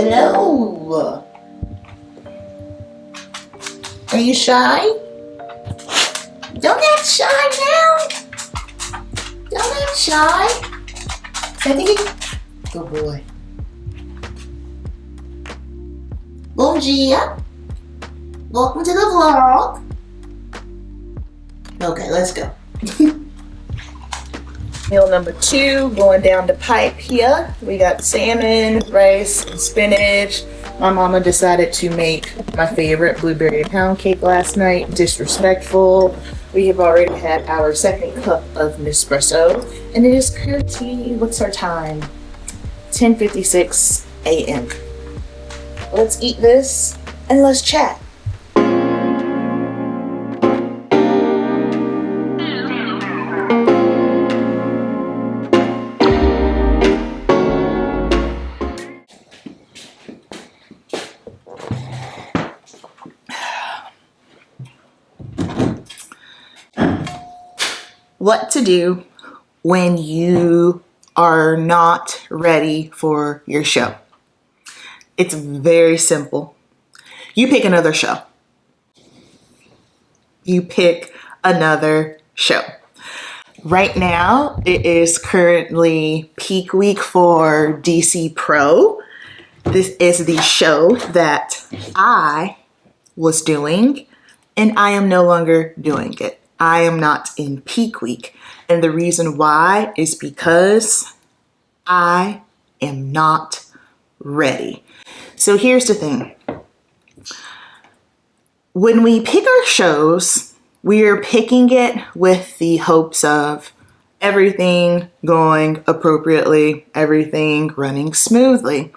Hello. Are you shy? Don't act shy now. Don't act shy. Good boy. Bom dia. Welcome to the vlog. Okay, let's go. Meal number 2 going down the pipe here. We got salmon, rice, and spinach. My mama decided to make my favorite blueberry pound cake last night. Disrespectful. We have already had our second cup of Nespresso, and it is currently, what's our time? 10:56 a.m. Let's eat this and let's chat. What to do when you are not ready for your show. It's very simple. You pick another show. You pick another show. Right now, it is currently peak week for DC Pro. This is the show that I was doing, and I am no longer doing it. I am not in peak week. And the reason why is because I am not ready. So here's the thing. When we pick our shows, we are picking it with the hopes of everything going appropriately, everything running smoothly.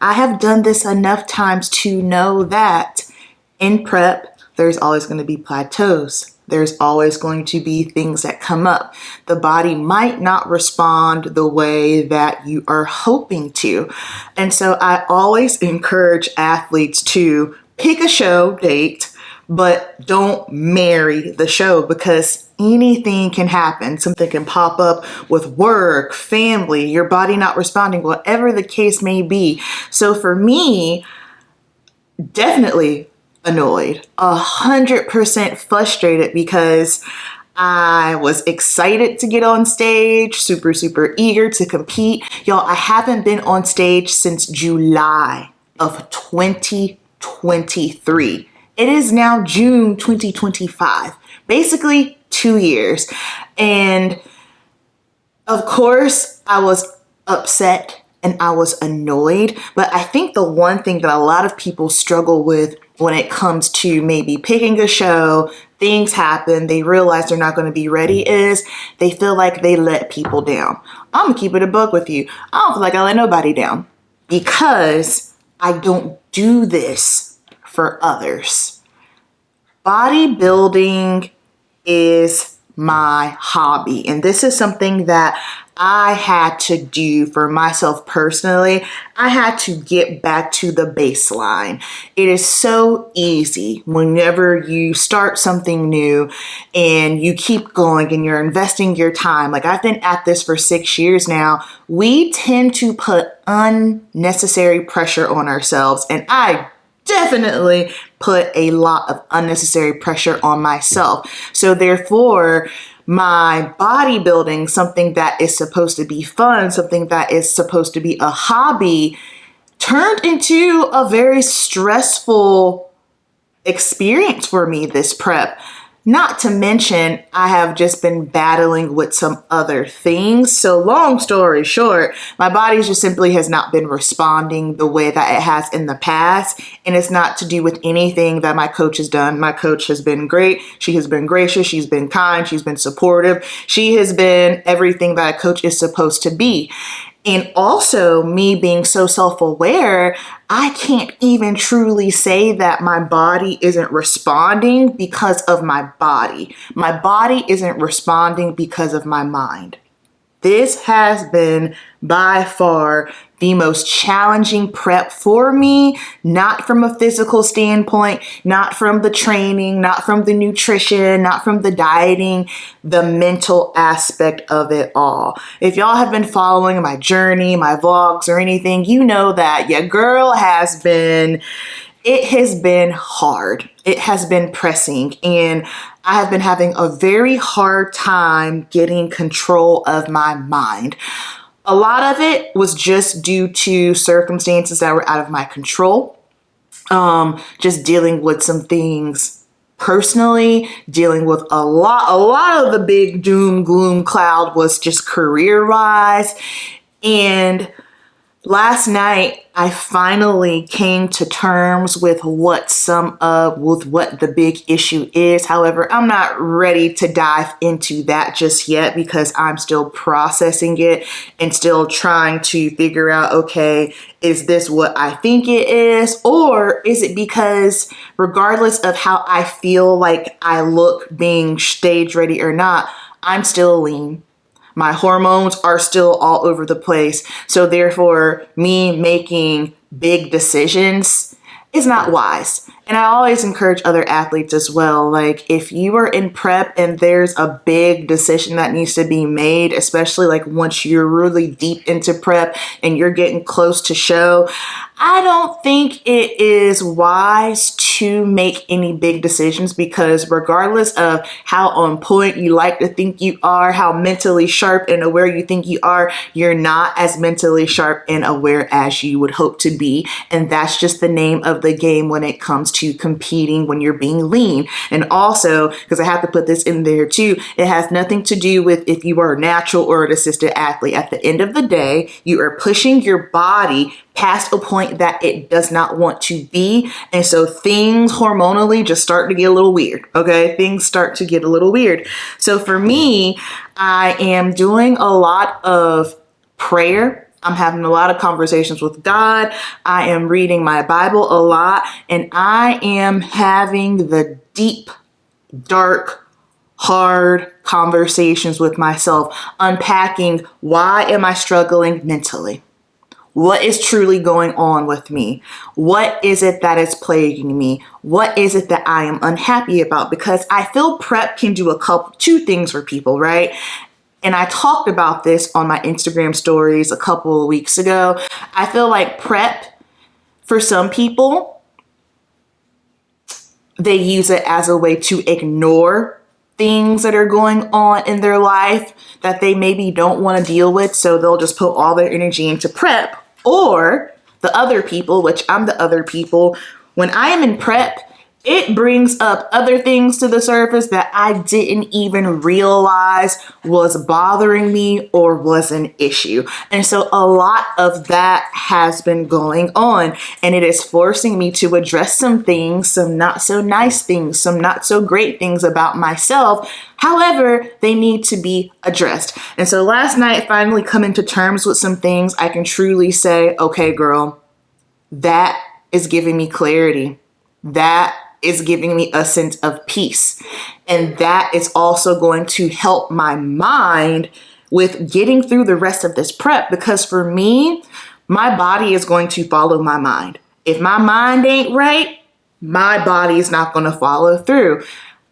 I have done this enough times to know that in prep, there's always going to be plateaus. There's always going to be things that come up. The body might not respond the way that you are hoping to. And so I always encourage athletes to pick a show date, but don't marry the show, because anything can happen. Something can pop up with work, family, your body not responding, whatever the case may be. So for me, definitely annoyed, 100% frustrated, because I was excited to get on stage, super eager to compete. Y'all, I haven't been on stage since July of 2023. It is now June 2025, basically 2 years. And of course, I was upset and I was annoyed. But I think the one thing that a lot of people struggle with when it comes to maybe picking a show, things happen, they realize they're not going to be ready, is they feel like they let people down. I'm going to keep it a buck with you. I don't feel like I let nobody down, because I don't do this for others. Bodybuilding is my hobby, and this is something that I had to do for myself personally. I had to get back to the baseline. It is so easy whenever you start something new and you keep going and you're investing your time. Like, I've been at this for 6 years now. We tend to put unnecessary pressure on ourselves, and I definitely put a lot of unnecessary pressure on myself. So therefore, my bodybuilding, something that is supposed to be fun, something that is supposed to be a hobby, turned into a very stressful experience for me this prep. Not to mention, I have just been battling with some other things. So long story short, my body just simply has not been responding the way that it has in the past. And it's not to do with anything that my coach has done. My coach has been great. She has been gracious. She's been kind. She's been supportive. She has been everything that a coach is supposed to be. And also, me being so self-aware, I can't even truly say that my body isn't responding because of my body. My body isn't responding because of my mind. This has been by far the most challenging prep for me, not from a physical standpoint, not from the training, not from the nutrition, not from the dieting, the mental aspect of it all. If y'all have been following my journey, my vlogs or anything, you know that your girl it has been hard. It has been pressing, and I have been having a very hard time getting control of my mind. A lot of it was just due to circumstances that were out of my control. Just dealing with some things personally, dealing with a lot of the big doom gloom cloud was just career wise. And last night, I finally came to terms with what the big issue is. However, I'm not ready to dive into that just yet because I'm still processing it and still trying to figure out, okay, is this what I think it is? Or is it because regardless of how I feel like I look being stage ready or not, I'm still lean. My hormones are still all over the place. So therefore, me making big decisions is not wise. And I always encourage other athletes as well. Like if you are in prep and there's a big decision that needs to be made, especially like once you're really deep into prep and you're getting close to show, I don't think it is wise to make any big decisions because regardless of how on point you like to think you are, how mentally sharp and aware you think you are, you're not as mentally sharp and aware as you would hope to be. And that's just the name of the game when it comes to competing when you're being lean. And also, because I have to put this in there too, it has nothing to do with if you are a natural or an assisted athlete. At the end of the day, you are pushing your body past a point that it does not want to be. And so things hormonally just start to get a little weird. Okay. Things start to get a little weird. So for me, I am doing a lot of prayer. I'm having a lot of conversations with God. I am reading my Bible a lot, and I am having the deep, dark, hard conversations with myself, unpacking why am I struggling mentally? What is truly going on with me? What is it that is plaguing me? What is it that I am unhappy about? Because I feel prep can do two things for people, right? And I talked about this on my Instagram stories a couple of weeks ago. I feel like prep, for some people, they use it as a way to ignore things that are going on in their life that they maybe don't want to deal with. So they'll just put all their energy into prep. Or the other people, which I'm the other people, when I am in prep, it brings up other things to the surface that I didn't even realize was bothering me or was an issue. And so a lot of that has been going on, and it is forcing me to address some things, some not so nice things, some not so great things about myself. However, they need to be addressed. And so last night, finally coming to terms with some things, I can truly say, okay, girl, that is giving me clarity. That is giving me a sense of peace. And that is also going to help my mind with getting through the rest of this prep. Because for me, my body is going to follow my mind. If my mind ain't right, my body is not going to follow through.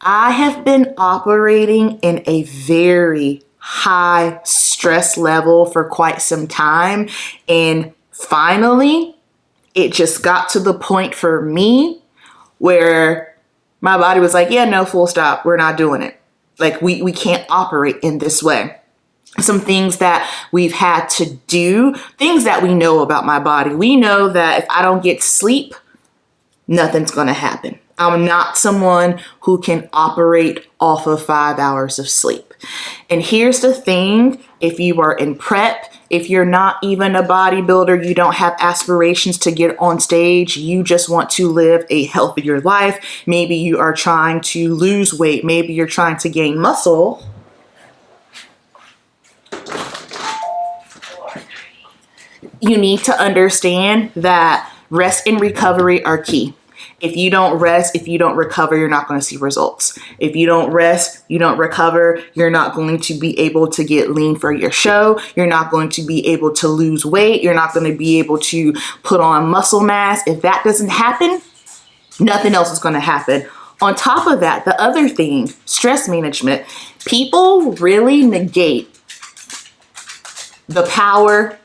I have been operating in a very high stress level for quite some time. And finally, it just got to the point for me where my body was like, yeah, no, full stop. We're not doing it. Like we can't operate in this way. Some things that we've had to do, things that we know about my body. We know that if I don't get sleep, nothing's going to happen. I'm not someone who can operate off of 5 hours of sleep. And here's the thing, if you are in prep, if you're not even a bodybuilder, you don't have aspirations to get on stage, you just want to live a healthier life. Maybe you are trying to lose weight. Maybe you're trying to gain muscle. You need to understand that rest and recovery are key. If you don't rest, if you don't recover, you're not going to see results. If you don't rest, you don't recover, you're not going to be able to get lean for your show. You're not going to be able to lose weight. You're not going to be able to put on muscle mass. If that doesn't happen, nothing else is going to happen. On top of that, the other thing, stress management. People really negate the power,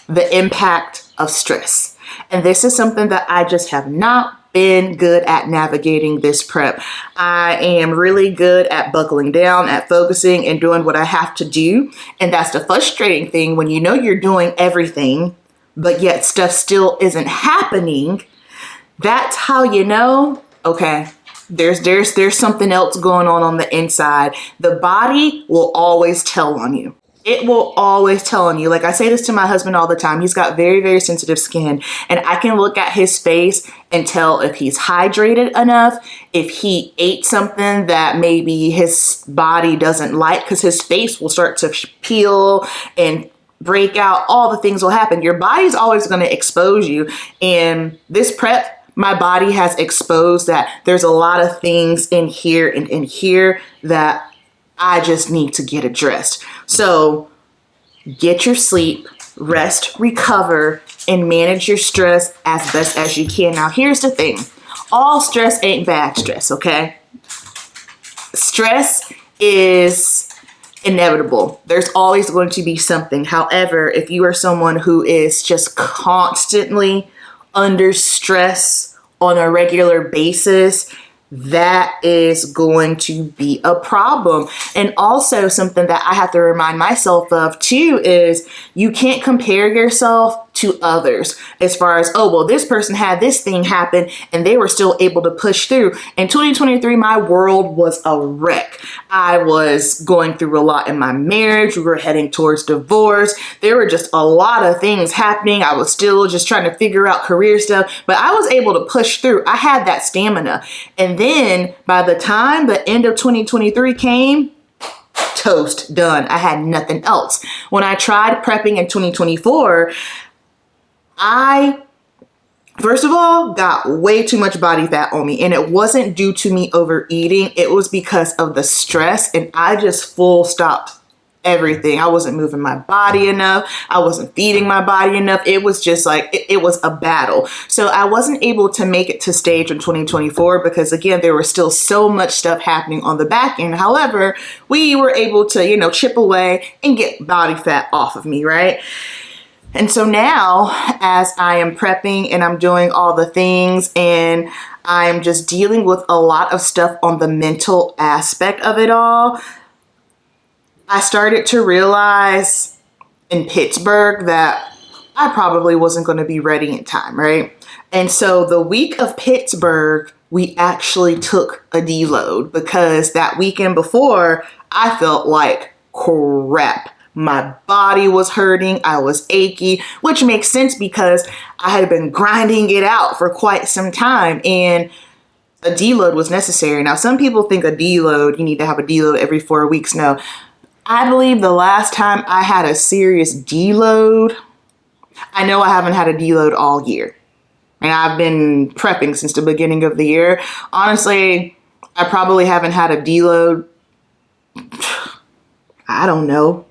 the impact of stress. And this is something that I just have not been good at navigating this prep. I am really good at buckling down, at focusing and doing what I have to do. And that's the frustrating thing when you know you're doing everything, but yet stuff still isn't happening. That's how you know, okay, there's something else going on the inside. The body will always tell on you. It will always tell on you. Like I say this to my husband all the time. He's got very, very sensitive skin, and I can look at his face and tell if he's hydrated enough, if he ate something that maybe his body doesn't like, because his face will start to peel and break out. All the things will happen. Your body's always going to expose you. And this prep, my body has exposed that there's a lot of things in here and in here that I just need to get addressed. So get your sleep, rest, recover, and manage your stress as best as you can. Now, here's the thing. All stress ain't bad stress, okay? Stress is inevitable. There's always going to be something. However, if you are someone who is just constantly under stress on a regular basis, that is going to be a problem. And also something that I have to remind myself of too is you can't compare yourself to others as far as, oh, well, this person had this thing happen and they were still able to push through. In 2023, my world was a wreck. I was going through a lot in my marriage. We were heading towards divorce. There were just a lot of things happening. I was still just trying to figure out career stuff, but I was able to push through. I had that stamina. And then by the time the end of 2023 came, toast, done. I had nothing else. When I tried prepping in 2024, I, first of all, got way too much body fat on me, and it wasn't due to me overeating. It was because of the stress, and I just full stopped everything. I wasn't moving my body enough. I wasn't feeding my body enough. It was just like, it was a battle. So I wasn't able to make it to stage in 2024 because, again, there was still so much stuff happening on the back end. However, we were able to, chip away and get body fat off of me, right? And so now, as I am prepping and I'm doing all the things and I'm just dealing with a lot of stuff on the mental aspect of it all, I started to realize in Pittsburgh that I probably wasn't going to be ready in time, right? And so the week of Pittsburgh, we actually took a deload because that weekend before, I felt like crap. My body was hurting. I was achy, which makes sense because I had been grinding it out for quite some time and a deload was necessary. Now, some people think a deload, you need to have a deload every 4 weeks. No, I believe the last time I had a serious deload, I know I haven't had a deload all year. And I've been prepping since the beginning of the year. Honestly, I probably haven't had a deload, I don't know,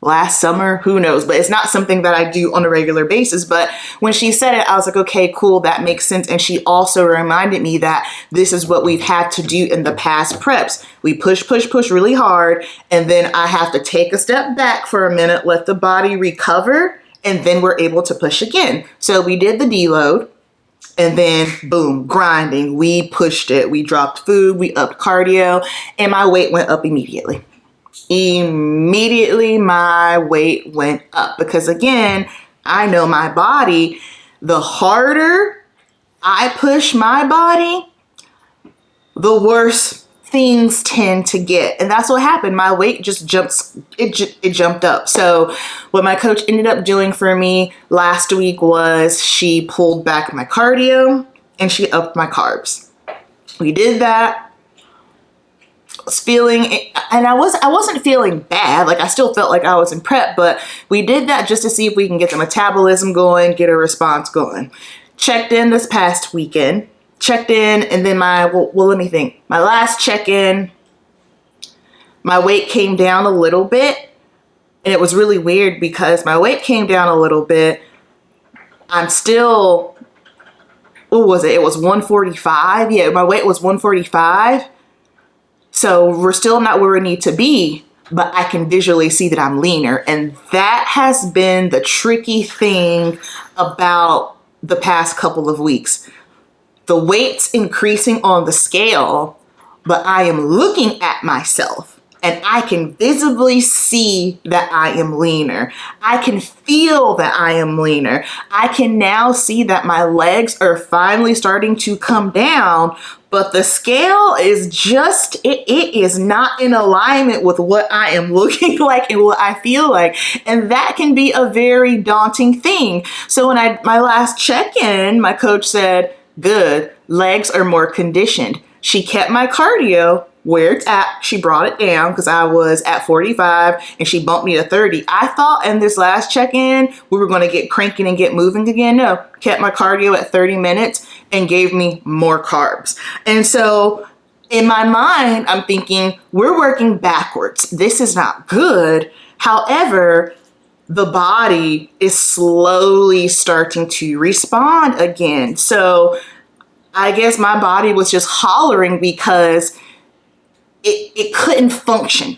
last summer, who knows, but it's not something that I do on a regular basis. But when she said it, I was like, okay, cool, that makes sense. And she also reminded me that this is what we've had to do in the past preps. We push really hard, and then I have to take a step back for a minute, let the body recover, and then we're able to push again. So we did the deload, and then boom, grinding. We pushed it. We dropped food, we upped cardio, and my weight went up immediately. Immediately my weight went up because, again, I know my body. The harder I push my body, the worse things tend to get. And that's what happened. My weight just jumped up. So what my coach ended up doing for me last week was she pulled back my cardio and she upped my carbs. We did that. Was feeling, and I wasn't feeling bad. Like, I still felt like I was in prep, but we did that just to see if we can get the metabolism going, get a response going. Checked in this past weekend, checked in, and then let me think. My last check-in, my weight came down a little bit, and it was really weird because my weight came down a little bit. I'm still, what was it? It was 145. Yeah, my weight was 145. So we're still not where we need to be, but I can visually see that I'm leaner. And that has been the tricky thing about the past couple of weeks. The weight's increasing on the scale, but I am looking at myself and I can visibly see that I am leaner. I can feel that I am leaner. I can now see that my legs are finally starting to come down, but the scale is just, it is not in alignment with what I am looking like and what I feel like. And that can be a very daunting thing. So when my last check-in, my coach said, good, legs are more conditioned. She kept my cardio where it's at. She brought it down because I was at 45 and she bumped me to 30. I thought in this last check-in, we were going to get cranking and get moving again. No, kept my cardio at 30 minutes and gave me more carbs. And so in my mind, I'm thinking, we're working backwards. This is not good. However, the body is slowly starting to respond again. So I guess my body was just hollering because it couldn't function.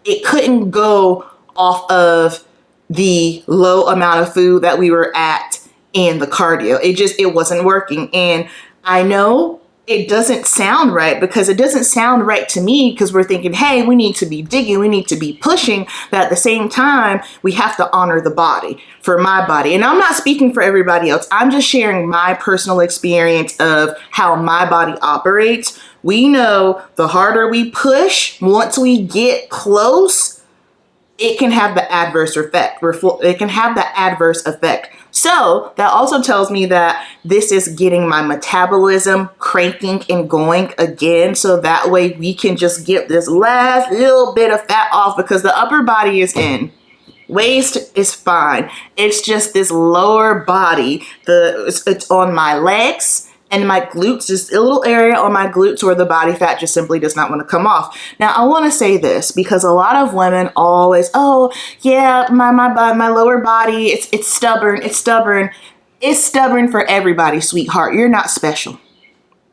It couldn't go off of the low amount of food that we were at in the cardio. It wasn't working. And I know it doesn't sound right because it doesn't sound right to me because we're thinking, hey, we need to be digging, we need to be pushing, but at the same time, we have to honor the body, for my body. And I'm not speaking for everybody else. I'm just sharing my personal experience of how my body operates. We know the harder we push, once we get close, it can have the adverse effect. It can have the adverse effect. So that also tells me that this is getting my metabolism cranking and going again. So that way we can just get this last little bit of fat off because the upper body is in. Waist is fine. It's just this lower body. It's on my legs and my glutes, just a little area on my glutes where the body fat just simply does not want to come off. Now, I want to say this because a lot of women always, oh, yeah, my lower body, it's stubborn. It's stubborn. It's stubborn for everybody, sweetheart. You're not special.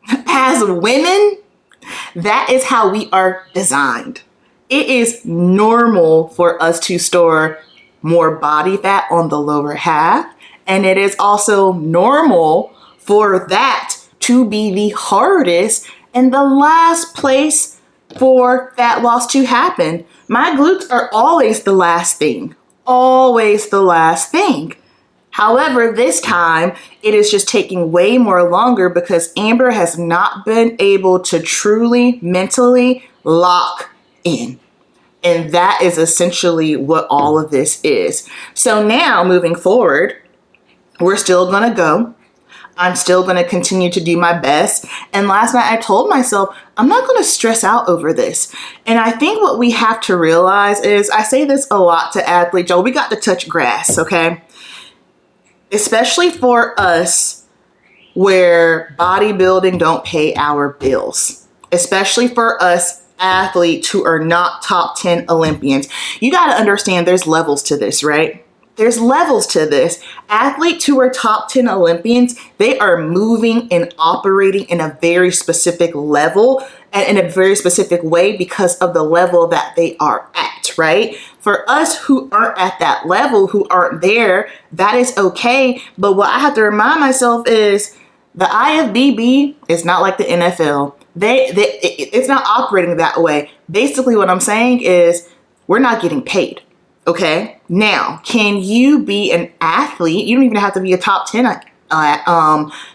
As women, that is how we are designed. It is normal for us to store more body fat on the lower half. And it is also normal for that to be the hardest and the last place for fat loss to happen. My glutes are always the last thing. Always the last thing. However, this time it is just taking way more longer because Amber has not been able to truly mentally lock in. And that is essentially what all of this is. So now moving forward, we're still going to go. I'm still going to continue to do my best. And last night I told myself, I'm not going to stress out over this. And I think what we have to realize is, I say this a lot to athletes, we got to touch grass, okay? Especially for us where bodybuilding don't pay our bills. Especially for us athletes who are not top 10 Olympians. You got to understand there's levels to this, right? There's levels to this. Athletes who are top 10 Olympians, they are moving and operating in a very specific level and in a very specific way because of the level that they are at, right? For us who aren't at that level, who aren't there, that is okay. But what I have to remind myself is the IFBB is not like the NFL. It's not operating that way. Basically, what I'm saying is we're not getting paid. Okay. Now, can you be an athlete? You don't even have to be a top 10.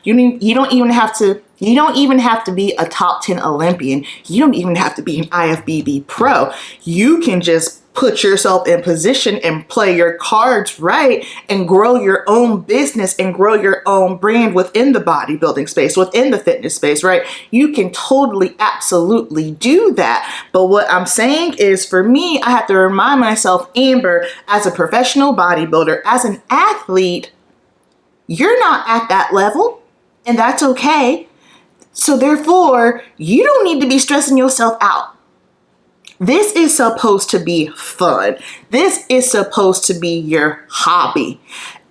You don't even have to be a top 10 Olympian. You don't even have to be an IFBB pro. You can just put yourself in position and play your cards right and grow your own business and grow your own brand within the bodybuilding space, within the fitness space, right? You can totally, absolutely do that. But what I'm saying is, for me, I have to remind myself, Amber, as a professional bodybuilder, as an athlete, you're not at that level. and that's okay. So therefore, you don't need to be stressing yourself out. This is supposed to be fun. This is supposed to be your hobby.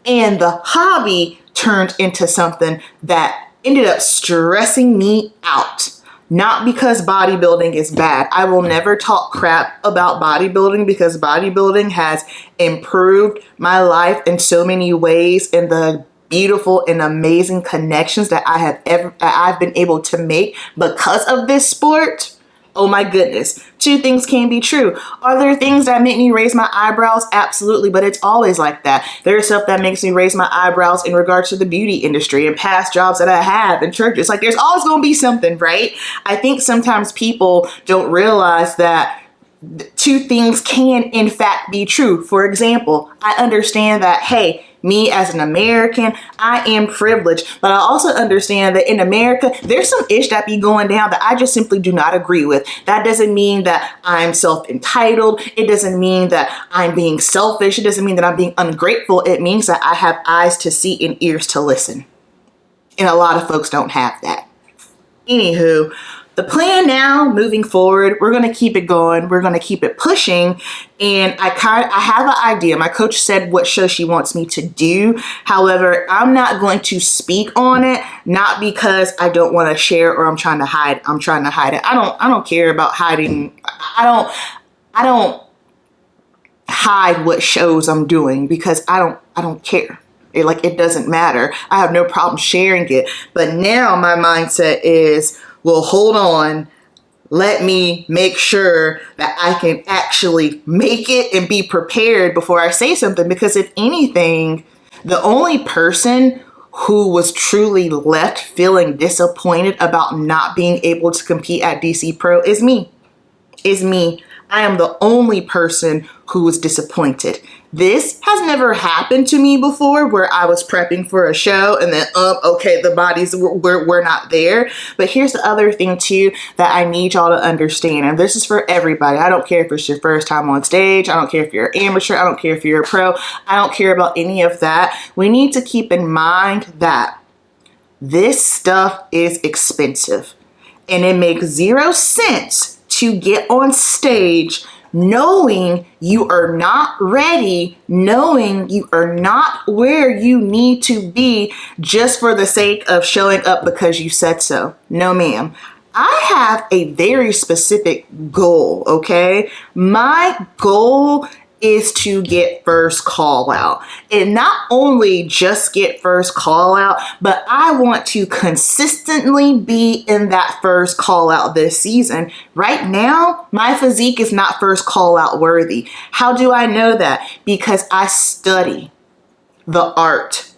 And the hobby turned into something that ended up stressing me out. Not because bodybuilding is bad. I will never talk crap about bodybuilding because bodybuilding has improved my life in so many ways, and the beautiful and amazing connections that I've been able to make because of this sport. Oh my goodness. Two things can be true. Are there things that make me raise my eyebrows? Absolutely, but it's always like that. There's stuff that makes me raise my eyebrows in regards to the beauty industry and past jobs that I have in churches. Like, there's always going to be something, right? I think sometimes people don't realize that two things can in fact be true. For example, I understand that, hey, me as an American, I am privileged, but I also understand that in America, there's some ish that be going down that I just simply do not agree with. That doesn't mean that I'm self-entitled. It doesn't mean that I'm being selfish. It doesn't mean that I'm being ungrateful. It means that I have eyes to see and ears to listen. And a lot of folks don't have that. Anywho, the plan now, moving forward, we're going to keep it going. We're going to keep it pushing. And I have an idea. My coach said what show she wants me to do. However, I'm not going to speak on it, not because I don't want to share or I'm trying to hide. I'm trying to hide it. I don't care about hiding. I don't hide what shows I'm doing because I don't care. It doesn't matter. I have no problem sharing it. But now my mindset is, well, hold on, let me make sure that I can actually make it and be prepared before I say something. Because if anything, the only person who was truly left feeling disappointed about not being able to compete at DC Pro is me. I am the only person who was disappointed. This has never happened to me before, where I was prepping for a show and then, okay, the bodies were not there. But here's the other thing too that I need y'all to understand, and this is for everybody. I don't care if it's your first time on stage. I don't care if you're an amateur. I don't care if you're a pro. I don't care about any of that. We need to keep in mind that this stuff is expensive, and it makes 0 sense to get on stage knowing you are not ready, knowing you are not where you need to be just for the sake of showing up because you said so. No, ma'am. I have a very specific goal, okay? My goal is to get first call out, and not only just get first call out, but I want to consistently be in that first call out this season. Right now, my physique is not first call out worthy. How do I know that? Because I study the art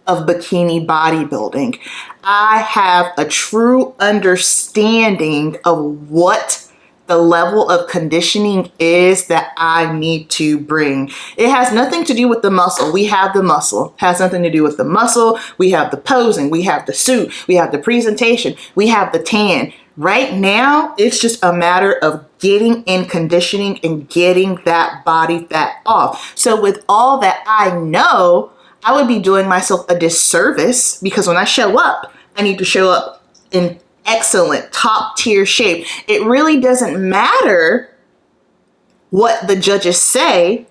of bikini bodybuilding. I have a true understanding of what the level of conditioning is that I need to bring. It has nothing to do with the muscle. We have the muscle. It has nothing to do with the muscle. We have the posing. We have the suit. We have the presentation. We have the tan. Right now, it's just a matter of getting in conditioning and getting that body fat off. So with all that I know, I would be doing myself a disservice, because when I show up, I need to show up in excellent top tier shape. It really doesn't matter what the judges say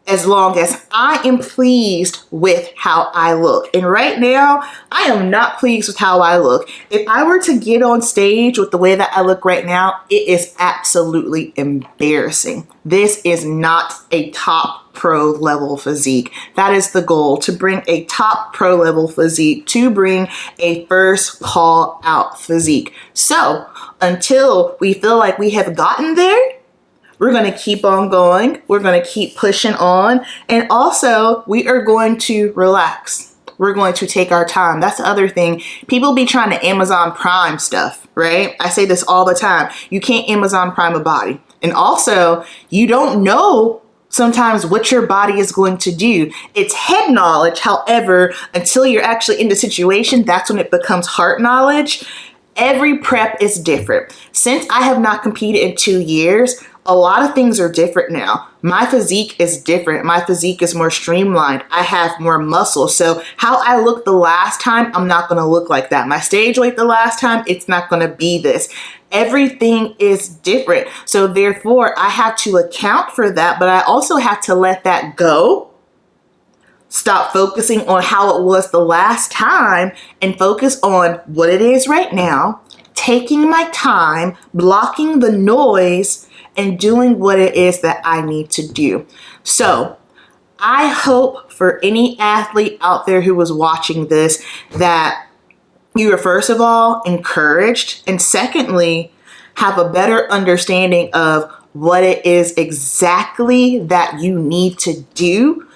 as long as I am pleased with how I look. And right now, I am not pleased with how I look. If I were to get on stage with the way that I look right now, it is absolutely embarrassing. This is not a top pro level physique. That is the goal, to bring a top pro level physique, to bring a first call out physique. So until we feel like we have gotten there, we're going to keep on going. We're going to keep pushing on. And also, we are going to relax. We're going to take our time. That's the other thing. People be trying to Amazon Prime stuff, right? I say this all the time. You can't Amazon Prime a body. And also, you don't know sometimes what your body is going to do. It's head knowledge. However, until you're actually in the situation, that's when it becomes heart knowledge. Every prep is different. Since I have not competed in 2 years, a lot of things are different now. my physique is different. My physique is more streamlined. I have more muscle. So how I looked the last time, I'm not going to look like that. My stage weight the last time, it's not going to be this. Everything is different. So therefore, I have to account for that, but I also have to let that go. Stop focusing on how it was the last time and focus on what it is right now, taking my time, blocking the noise, and doing what it is that I need to do. So I hope for any athlete out there who was watching this that you are, first of all, encouraged, and secondly, have a better understanding of what it is exactly that you need to do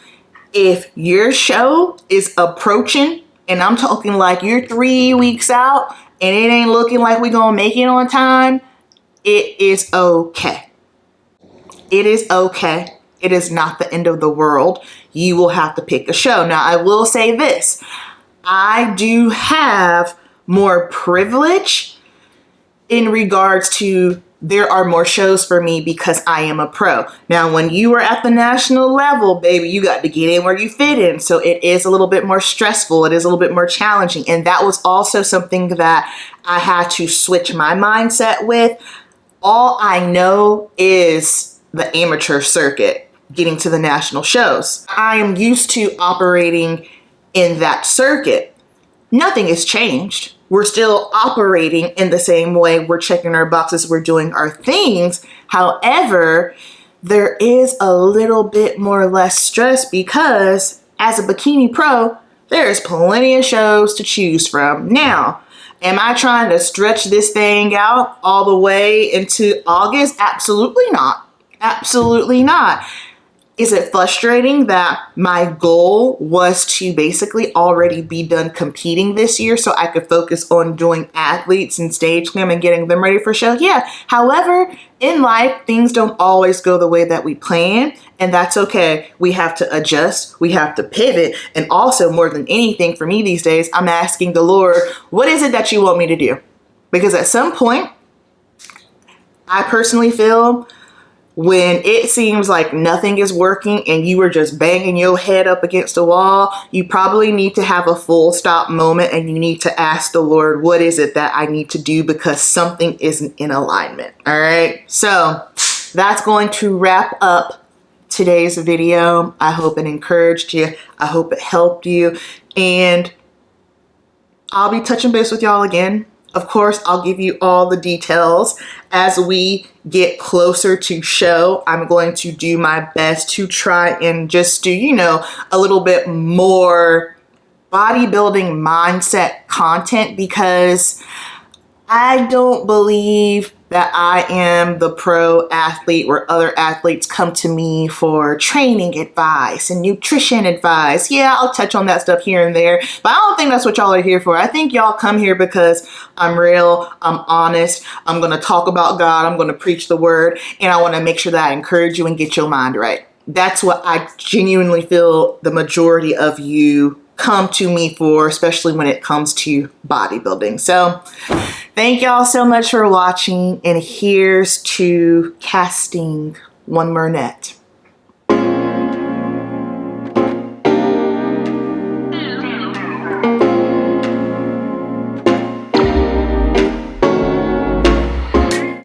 if your show is approaching, and I'm talking like you're 3 weeks out and it ain't looking like we're gonna make it on time. It is okay. It is okay. It is not the end of the world. You will have to pick a show. Now, I will say this. I do have more privilege in regards to there are more shows for me because I am a pro. Now, when you are at the national level, baby, you got to get in where you fit in. So it is a little bit more stressful. It is a little bit more challenging. And that was also something that I had to switch my mindset with. All I know is the amateur circuit, getting to the national shows. I am used to operating in that circuit. Nothing has changed. We're still operating in the same way. We're checking our boxes. We're doing our things. However, there is a little bit more less stress because as a bikini pro, there's plenty of shows to choose from. Now, am I trying to stretch this thing out all the way into August? Absolutely not. Absolutely not. Is it frustrating that my goal was to basically already be done competing this year so I could focus on doing athletes and stage cam and getting them ready for show? Yeah. However, in life, things don't always go the way that we plan, and that's okay. We have to adjust. We have to pivot. And also, more than anything for me these days, I'm asking the Lord, what is it that you want me to do? Because at some point, I personally feel when it seems like nothing is working and you are just banging your head up against a wall, you probably need to have a full stop moment and you need to ask the Lord, what is it that I need to do because something isn't in alignment. All right. So that's going to wrap up today's video. I hope it encouraged you. I hope it helped you. And I'll be touching base with y'all again. Of course, I'll give you all the details as we get closer to show. I'm going to do my best to try and just do, a little bit more bodybuilding mindset content because I don't believe that I am the pro athlete where other athletes come to me for training advice and nutrition advice. Yeah, I'll touch on that stuff here and there, but I don't think that's what y'all are here for. I think y'all come here because I'm real, I'm honest, I'm going to talk about God, I'm going to preach the word, and I want to make sure that I encourage you and get your mind right. That's what I genuinely feel the majority of you come to me for, especially when it comes to bodybuilding. So thank y'all so much for watching, and here's to casting one more net.